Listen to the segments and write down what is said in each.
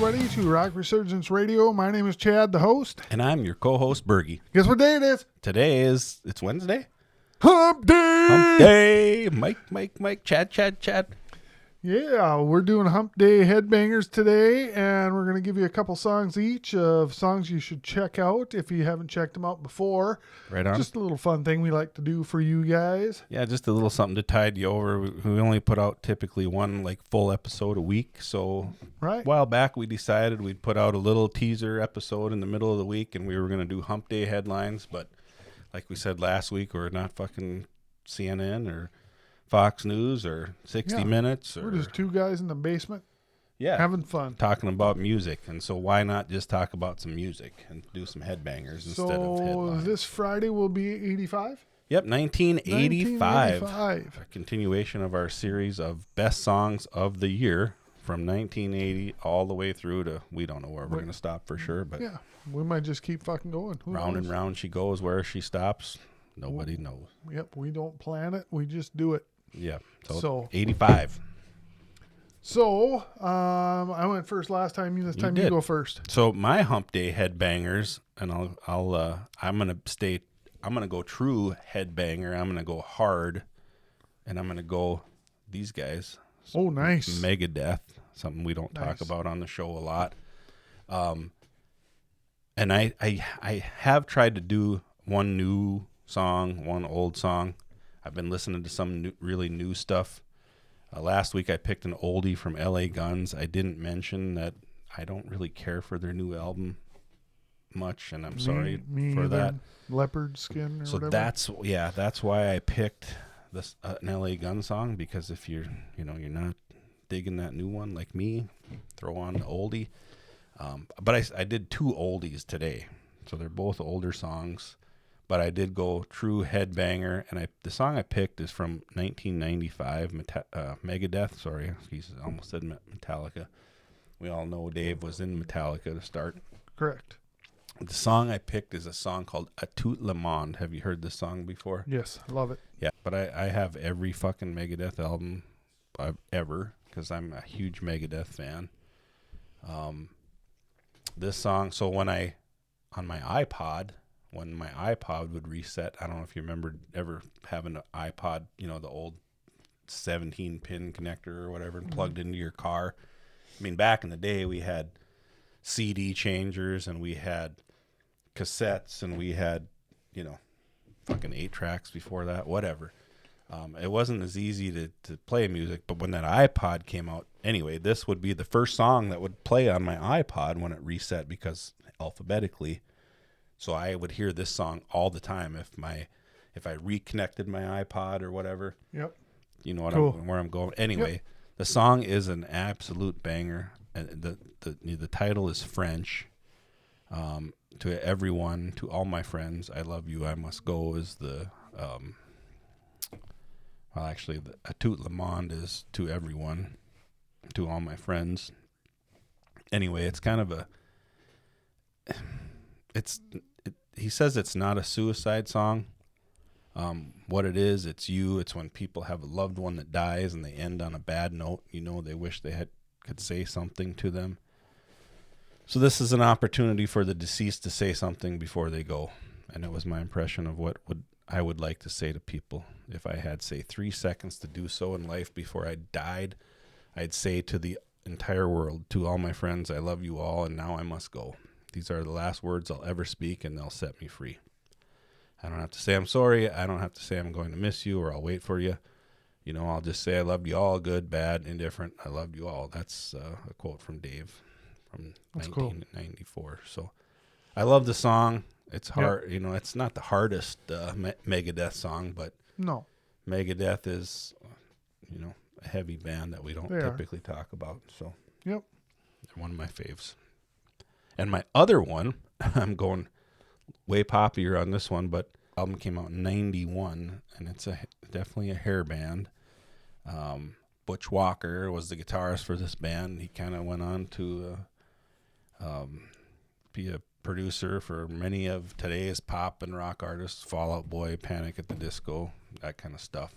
everybody, to Rock Resurgence Radio. My name is Chad, the host. And I'm your co-host, Bergy. Guess what day it is? Today it's Wednesday. Hump Day! Hump Day! Mike, Chad. Yeah, we're doing Hump Day Headbangers today, and we're going to give you a couple songs each of songs you should check out if you haven't checked them out before. Right on. Just a little fun thing we like to do for you guys. Yeah, just a little something to tide you over. We only put out typically one full episode a week, so Right. a while back we decided we'd put out a little teaser episode in the middle of the week, and we were going to do Hump Day headlines, but like we said last week, we're not fucking CNN or Fox News or 60 Minutes. We're just two guys in the basement having fun. Talking about music. And so why not just talk about some music and do some headbangers instead of headlines? So this Friday will be 85? Yep, 1985. 1985. A continuation of our series of best songs of the year from 1980 all the way through to, we don't know where we're going to stop for sure. But yeah, we might just keep fucking going. Who round knows? and round she goes. Where she stops, nobody knows. Yep, we don't plan it. We just do it. Yeah, so 85. So, I went first last time. This time you go first. So my Hump Day headbangers, and I'm gonna go true headbanger. I'm gonna go hard, and I'm gonna go these guys. Oh, nice. Megadeth, something we don't talk about on the show a lot. And I have tried to do one new song, one old song. I've been listening to some really new stuff. Last week I picked an oldie from LA Guns. I didn't mention that I don't really care for their new album much, and I'm sorry for that. Leopard Skin or whatever. That's why I picked this an LA Gun song, because if you're not digging that new one like me, throw on the oldie. But I did two oldies today, so they're both older songs. But I did go true headbanger, and the song I picked is from 1995, Megadeth. Sorry, I almost said Metallica. We all know Dave was in Metallica to start. Correct. The song I picked is a song called A Tout Le Monde. Have you heard this song before? Yes, I love it. Yeah, but I have every fucking Megadeth album ever, because I'm a huge Megadeth fan. This song, so when my iPod would reset, I don't know if you remember ever having an iPod, the old 17-pin connector or whatever, and plugged into your car. I mean, back in the day, we had CD changers, and we had cassettes, and we had, fucking 8-tracks before that, whatever. It wasn't as easy to play music, but when that iPod came out, anyway, this would be the first song that would play on my iPod when it reset, because alphabetically. So I would hear this song all the time if I reconnected my iPod or whatever. Yep. You know where I'm going. Anyway, The song is an absolute banger. And the title is French. To everyone, to all my friends, I love you, I must go is the A Tout Le Monde is to everyone, to all my friends. Anyway, it's kind of he says it's not a suicide song. What it is, it's when people have a loved one that dies and they end on a bad note. They wish they could say something to them. So this is an opportunity for the deceased to say something before they go. And it was my impression of what I would like to say to people. If I had, say, 3 seconds to do so in life before I died, I'd say to the entire world, to all my friends, I love you all, and now I must go. These are the last words I'll ever speak, and they'll set me free. I don't have to say I'm sorry. I don't have to say I'm going to miss you or I'll wait for you. I'll just say I loved you all, good, bad, indifferent. I loved you all. That's a quote from Dave from 1994. Cool. So I love the song. It's hard. It's not the hardest Megadeth song, but no, Megadeth is, a heavy band that we don't typically talk about. So they're one of my faves. And my other one, I'm going way poppier on this one, but album came out in 91, and it's definitely a hair band. Butch Walker was the guitarist for this band. He kind of went on to be a producer for many of today's pop and rock artists, Fall Out Boy, Panic at the Disco, that kind of stuff.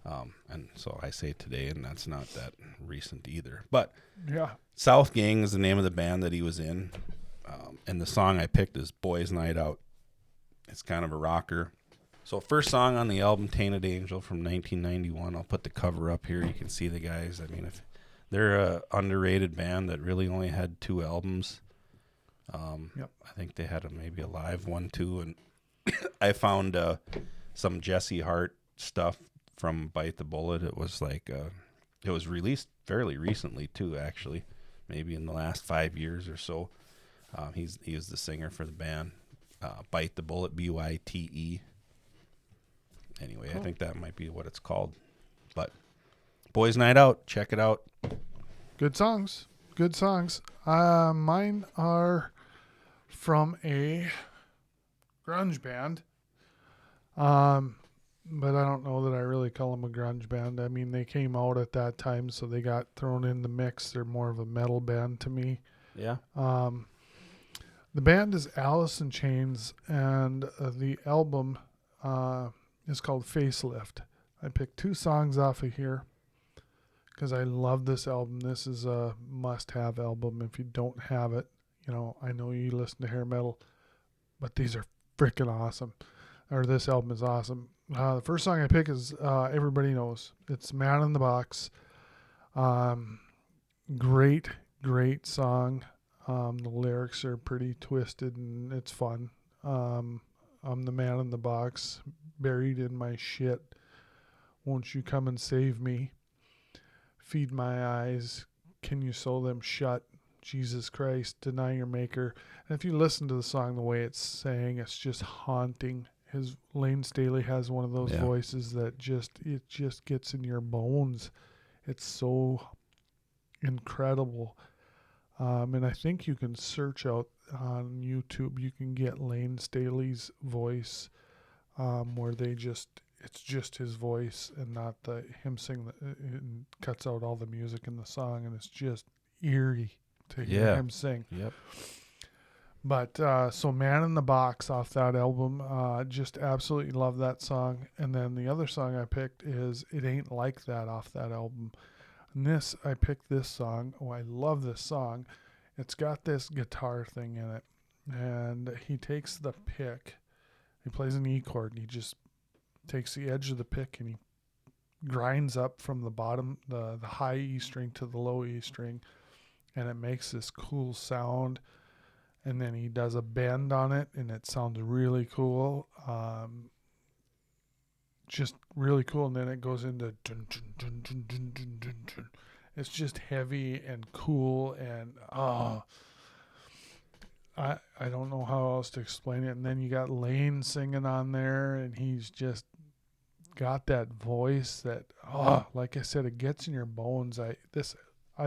And so I say today, and that's not that recent either. But Yeah. South Gang is the name of the band that he was in. And the song I picked is Boys Night Out. It's kind of a rocker. So first song on the album, Tainted Angel from 1991. I'll put the cover up here. You can see the guys. I mean, if they're a underrated band that really only had 2 albums. Yep. I think they had maybe a live one too. And I found some Jesse Hart stuff from Bite the Bullet. It was like it was released fairly recently too, actually, maybe in the last 5 years or so. He was the singer for the band. Bite the Bullet, Byte. Anyway, cool. I think that might be what it's called. But Boys Night Out, check it out. Good songs. Good songs. Mine are from a grunge band. But I don't know that I really call them a grunge band. I mean, they came out at that time, so they got thrown in the mix. They're more of a metal band to me. Yeah. The band is Alice in Chains, and the album is called Facelift. I picked 2 songs off of here because I love this album. This is a must-have album. If you don't have it, I know you listen to hair metal, but these are freaking awesome. Or this album is awesome. The first song I pick is Everybody Knows. It's Man in the Box. Great song. The lyrics are pretty twisted and it's fun. I'm the man in the box, buried in my shit. Won't you come and save me? Feed my eyes. Can you sew them shut? Jesus Christ, deny your maker. And if you listen to the song the way it's sang, it's just haunting. Lane Staley has one of those voices that just gets in your bones. It's so incredidible. And I think you can search out on YouTube. You can get Lane Staley's voice, where it's just his voice and not him sing. It cuts out all the music in the song, and it's just eerie to hear him sing. Yep. But so Man in the Box off that album, just absolutely love that song. And then the other song I picked is It Ain't Like That off that album. And I picked this song. Oh, I love this song. It's got this guitar thing in it. And he takes the pick. He plays an E chord, and he just takes the edge of the pick and he grinds up from the bottom, the high E string to the low E string. And it makes this cool sound. And then he does a bend on it, and it sounds really cool. Just really cool. And then it goes into dun, dun, dun, dun, dun, dun, dun, dun. It's just heavy and cool, and I don't know how else to explain it. And then you got Lane singing on there, and he's just got that voice that like I said, it gets in your bones. I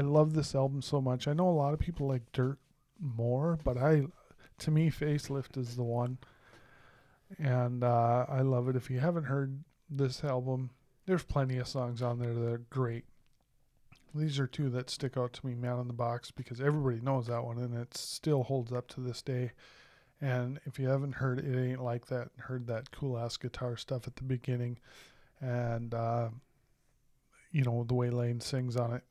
love this album so much. I know a lot of people like Dirt more, but to me, Facelift is the one, and I love it. If you haven't heard this album, there's plenty of songs on there that are great. These are 2 that stick out to me, Man in the Box, because everybody knows that one, and it still holds up to this day. And if you haven't heard It Ain't Like That, heard that cool ass guitar stuff at the beginning, and the way Lane sings on it,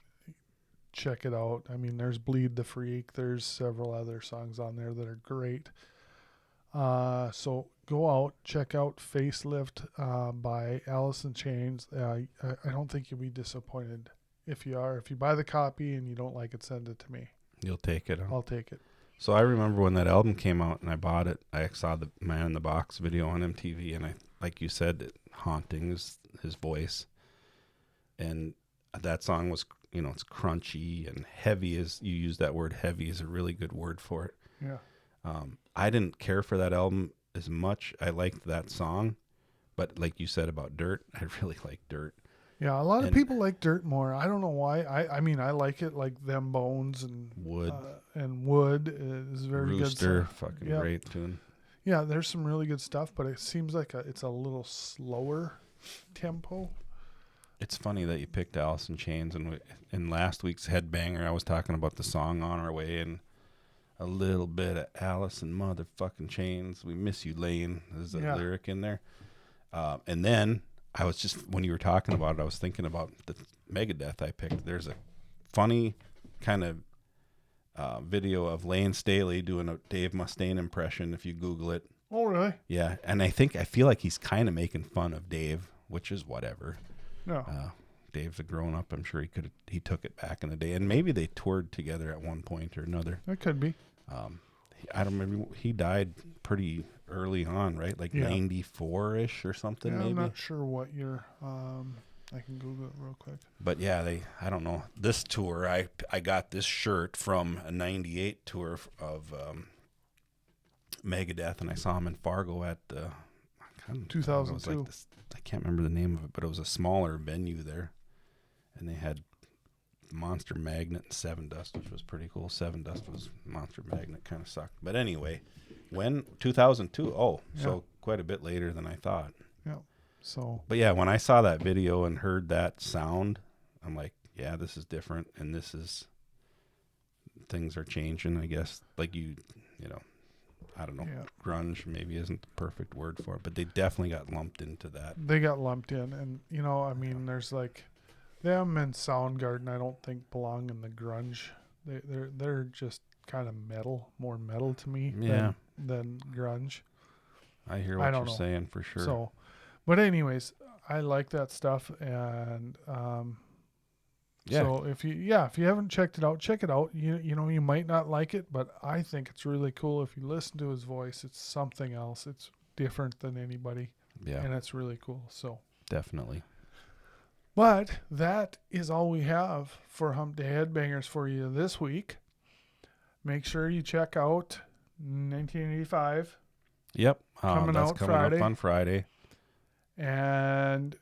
check it out. I mean, there's Bleed the Freak. There's several other songs on there that are great. So go out, check out Facelift by Alice in Chains. I don't think you'll be disappointed. If you buy the copy and you don't like it, send it to me. You'll take it. Huh? I'll take it. So I remember when that album came out and I bought it, I saw the Man in the Box video on MTV, and like you said, haunting is his voice. And that song was, it's crunchy and heavy. You use that word, heavy is a really good word for it. Yeah. I didn't care for that album as much. I liked that song, but like you said about Dirt, I really like Dirt. Yeah, a lot of people like Dirt more. I don't know why. I mean, I like it, like Them Bones and Wood. Wood is very Rooster, good. fucking great tune. Yeah, there's some really good stuff, but it seems like it's a little slower tempo. It's funny that you picked Alice in Chains, and in last week's Headbanger, I was talking about the song On Our Way, and a little bit of Alice in motherfucking Chains. We miss you, Lane. There's a lyric in there. And then I was just, when you were talking about it, I was thinking about the Megadeth I picked. There's a funny kind of video of Lane Staley doing a Dave Mustaine impression if you Google it. Oh, really? Yeah, and I feel like he's kind of making fun of Dave, which is whatever. No. Dave's a grown up. I'm sure he took it back in the day, and maybe they toured together at one point or another. It could be. I don't remember. He died pretty early on, right? Like 94-ish or something. Yeah, maybe. I'm not sure what year. I can Google it real quick. But yeah, I don't know. This tour, I got this shirt from a 98 tour of Megadeth, and I saw him in Fargo at 2002. I can't remember the name of it, but it was a smaller venue there, and they had Monster Magnet and Seven Dust, which was pretty cool. Seven Dust was Monster Magnet, kind of sucked. But anyway, when 2002? Oh, so quite a bit later than I thought. Yeah. So. But yeah, when I saw that video and heard that sound, I'm like, yeah, this is different, and things are changing, I guess. Like you know, I don't know, grunge maybe isn't the perfect word for it, but they definitely got lumped into that. They got lumped in, and I mean, there's like them and Soundgarden. I don't think belong in the grunge. They're just kind of more metal to me than grunge. I hear what you're saying for sure. So, but anyways, I like that stuff, and so if you haven't checked it out, check it out. You might not like it, but I think it's really cool. If you listen to his voice, it's something else. It's different than anybody. Yeah. And it's really cool. So definitely. But that is all we have for Hump Day Headbangers for you this week. Make sure you check out 1985. Yep. Coming up on Friday. And,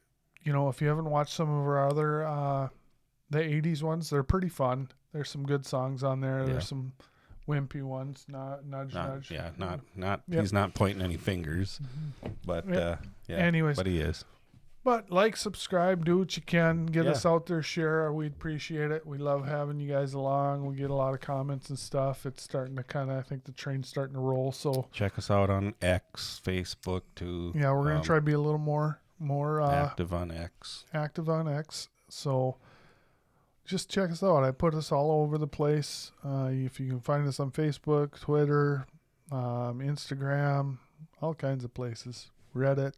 if you haven't watched some of our other the 80s ones, they're pretty fun. There's some good songs on there. Yeah. There's some wimpy ones, nudge. Yeah, not he's not pointing any fingers. But anyways, but he is. But subscribe, do what you can, get us out there, share. We'd appreciate it. We love having you guys along. We get a lot of comments and stuff. It's starting to I think the train's starting to roll. So check us out on X, Facebook too. Yeah, we're gonna try to be a little more active on X. So just check us out. I put us all over the place. If you can find us on Facebook, Twitter, Instagram, all kinds of places, Reddit.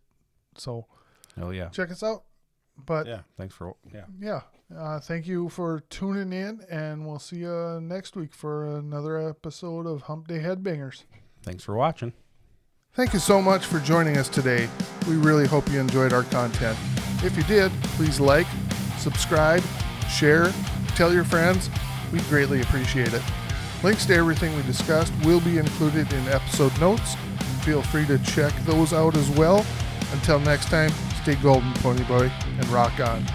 So. Oh yeah. Check us out. But thanks for thank you for tuning in, and we'll see you next week for another episode of Hump Day Headbangers. Thanks for watching. Thank you so much for joining us today. We really hope you enjoyed our content. If you did, please like, subscribe, share, tell your friends. We'd greatly appreciate it. Links to everything we discussed will be included in episode notes. Feel free to check those out as well. Until next time, stay golden, Pony Boy, and rock on.